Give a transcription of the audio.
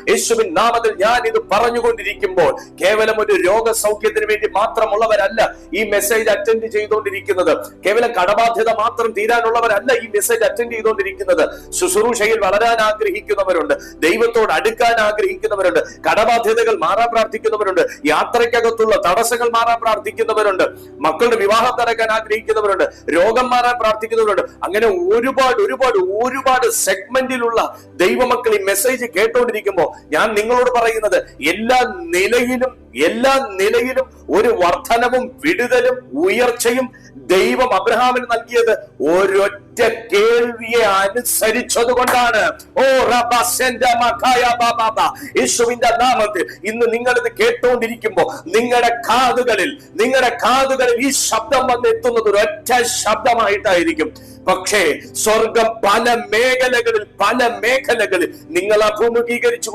യേശുവിൻ നാമത്തിൽ ഞാൻ ഇത് പറഞ്ഞുകൊണ്ടിരിക്കുമ്പോൾ കേവലം ഒരു രോഗസൗഖ്യത്തിന് വേണ്ടി മാത്രമുള്ളവരല്ല ഈ മെസ്സേജ് അറ്റൻഡ് ചെയ്തുകൊണ്ടിരിക്കുന്നത്. കേവലം കടബാധ്യത മാത്രം തീരാനുള്ളവരല്ല ഈ മെസ്സേജ് അറ്റൻഡ് ചെയ്തുകൊണ്ടിരിക്കുന്നത്. ശുശ്രൂഷയിൽ വളരാൻ ആഗ്രഹിക്കുന്നവരുണ്ട്, ദൈവത്തോട് അടുക്കാൻ ആഗ്രഹിക്കുന്നവരുണ്ട്, കടബാധ്യതകൾ മാറാൻ പ്രാർത്ഥിക്കുന്നവരുണ്ട്, യാത്രയ്ക്കകത്തുള്ള തടസ്സങ്ങൾ മാറാൻ പ്രാർത്ഥിക്കുന്നവരുണ്ട്, മക്കളുടെ വിവാഹം നടക്കാൻ ആഗ്രഹിക്കുന്നവരുണ്ട്, രോഗം മാറാൻ പ്രാർത്ഥിക്കുന്നവരുണ്ട്. അങ്ങനെ ഒരുപാട് സെഗ്മെന്റിലുള്ള ദൈവമക്കൾ ഈ മെസ്സേജ് കേട്ടോണ്ടിരിക്കുമ്പോൾ ഞാൻ നിങ്ങളോട് പറയുന്നത്, എല്ലാ നിലയിലും ഒരു വർധനവും വിടുതലും ഉയർച്ചയും ദൈവം അബ്രഹാമിന് നൽകിയത് ഒരൊറ്റ കേൾവിയെ അനുസരിച്ചത് കൊണ്ടാണ്. യേശുവിന്റെ നാമത്തിൽ ഇന്ന് നിങ്ങൾ ഇത് കേട്ടോണ്ടിരിക്കുമ്പോ നിങ്ങളുടെ കാതുകളിൽ ഈ ശബ്ദം വന്നെത്തുന്നത് ഒരൊറ്റ ശബ്ദമായിട്ടായിരിക്കും. പക്ഷേ സ്വർഗം പല മേഖലകളിൽ നിങ്ങൾ അഭിമുഖീകരിച്ചു